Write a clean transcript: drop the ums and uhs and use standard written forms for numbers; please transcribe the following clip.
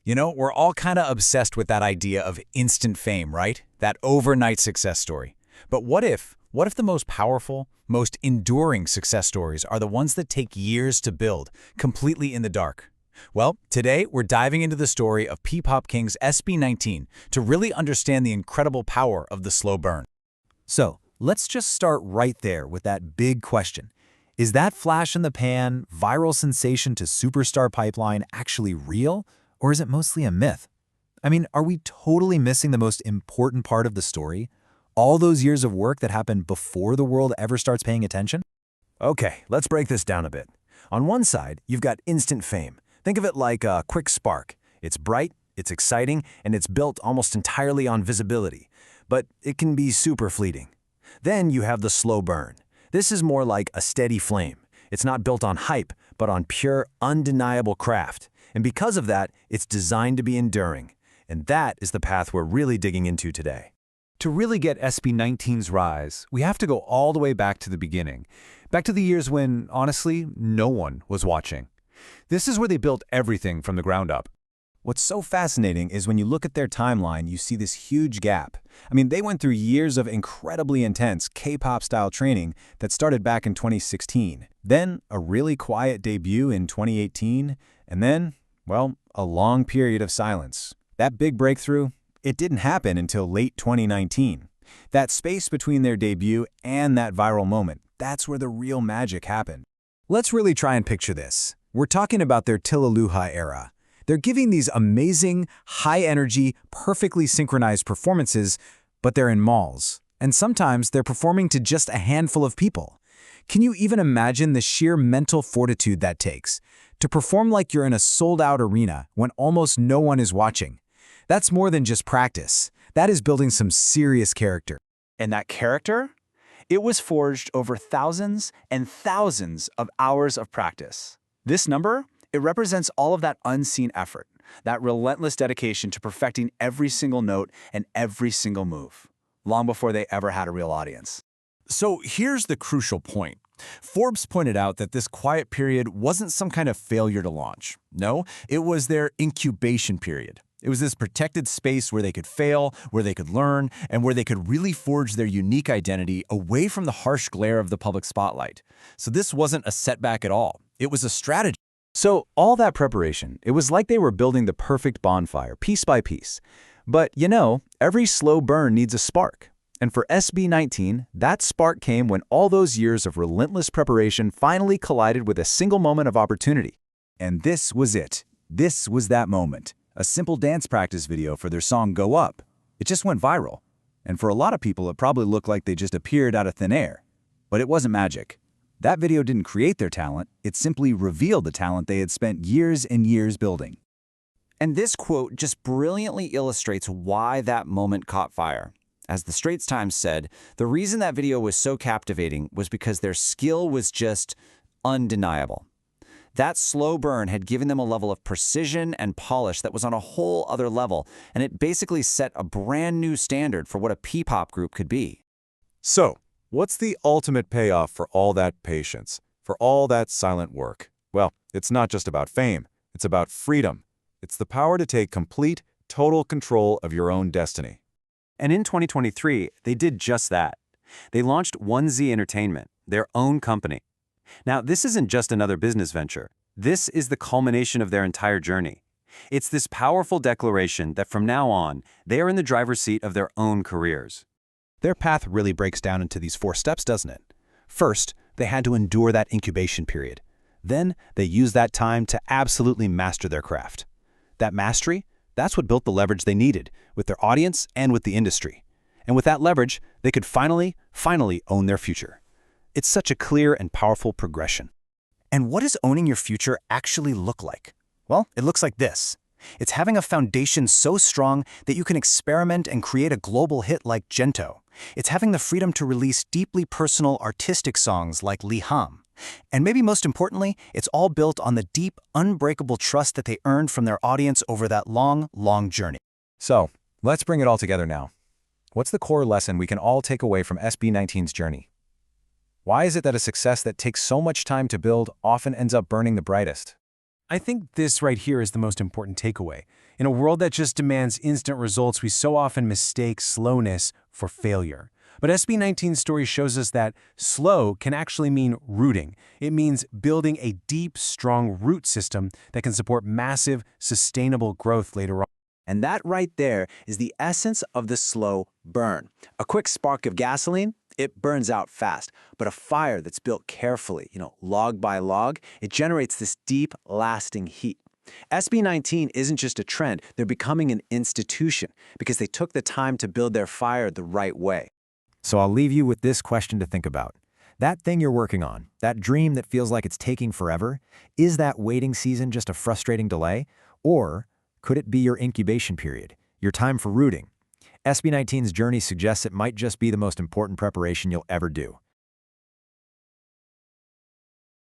You know, we're all kind of obsessed with that idea of instant fame, right? That overnight success story. But what if the most powerful, most enduring success stories are the ones that take years to build, completely in the dark? Well, today we're diving into the story of P-pop kings SB19 to really understand the incredible power of the slow burn. So, let's just start right there with that big question. Is that flash in the pan, viral sensation to superstar pipeline actually real, or is it mostly a myth? I mean, are we totally missing the most important part of the story? All those years of work that happened before the world ever starts paying attention? Okay, let's break this down a bit. On one side, you've got instant fame. Think of it like a quick spark. It's bright, it's exciting, and it's built almost entirely on visibility. But it can be super fleeting. Then you have the slow burn. This is more like a steady flame. It's not built on hype, but on pure, undeniable craft. And because of that, it's designed to be enduring. And that is the path we're really digging into today. To really get SB19's rise, we have to go all the way back to the beginning. Back to the years when, honestly, no one was watching. This is where they built everything from the ground up. What's so fascinating is when you look at their timeline, you see this huge gap. I mean, they went through years of incredibly intense K-pop style training that started back in 2016. Then a really quiet debut in 2018, and then, well, a long period of silence. That big breakthrough, it didn't happen until late 2019. That space between their debut and that viral moment, that's where the real magic happened. Let's really try and picture this. We're talking about their Tilaluha era. They're giving these amazing, high-energy, perfectly synchronized performances, but they're in malls. And sometimes they're performing to just a handful of people. Can you even imagine the sheer mental fortitude that takes? To perform like you're in a sold-out arena when almost no one is watching. That's more than just practice. That is building some serious character. And that character? It was forged over thousands and thousands of hours of practice. This number? It represents all of that unseen effort, that relentless dedication to perfecting every single note and every single move, long before they ever had a real audience. So here's the crucial point. Forbes pointed out that this quiet period wasn't some kind of failure to launch. No, it was their incubation period. It was this protected space where they could fail, where they could learn, and where they could really forge their unique identity away from the harsh glare of the public spotlight. So this wasn't a setback at all. It was a strategy. So all that preparation, it was like they were building the perfect bonfire, piece by piece. But you know, every slow burn needs a spark. And for SB19, that spark came when all those years of relentless preparation finally collided with a single moment of opportunity. And this was it. This was that moment. A simple dance practice video for their song Go Up. It just went viral. And for a lot of people, it probably looked like they just appeared out of thin air. But it wasn't magic. That video didn't create their talent, it simply revealed the talent they had spent years and years building. And this quote just brilliantly illustrates why that moment caught fire. As the Straits Times said, the reason that video was so captivating was because their skill was just undeniable. That slow burn had given them a level of precision and polish that was on a whole other level, and it basically set a brand new standard for what a P-pop group could be. So, what's the ultimate payoff for all that patience, for all that silent work? Well, it's not just about fame. It's about freedom. It's the power to take complete, total control of your own destiny. And in 2023, they did just that. They launched 1Z Entertainment, their own company. Now, this isn't just another business venture. This is the culmination of their entire journey. It's this powerful declaration that from now on, they are in the driver's seat of their own careers. Their path really breaks down into these 4 steps, doesn't it? First, they had to endure that incubation period. Then, they used that time to absolutely master their craft. That mastery, that's what built the leverage they needed, with their audience and with the industry. And with that leverage, they could finally own their future. It's such a clear and powerful progression. And what does owning your future actually look like? Well, it looks like this. It's having a foundation so strong that you can experiment and create a global hit like Gento. It's having the freedom to release deeply personal artistic songs like Liham. And maybe most importantly, it's all built on the deep, unbreakable trust that they earned from their audience over that long, long journey. So, let's bring it all together now. What's the core lesson we can all take away from SB19's journey? Why is it that a success that takes so much time to build often ends up burning the brightest? I think this right here is the most important takeaway. In a world that just demands instant results, we so often mistake slowness for failure. But SB19's story shows us that slow can actually mean rooting. It means building a deep, strong root system that can support massive, sustainable growth later on. And that right there is the essence of the slow burn. A quick spark of gasoline, it burns out fast. But a fire that's built carefully, log by log, it generates this deep, lasting heat. SB19 isn't just a trend, they're becoming an institution because they took the time to build their fire the right way. So I'll leave you with this question to think about. That thing you're working on, that dream that feels like it's taking forever, is that waiting season just a frustrating delay? Or could it be your incubation period, your time for rooting? SB19's journey suggests it might just be the most important preparation you'll ever do.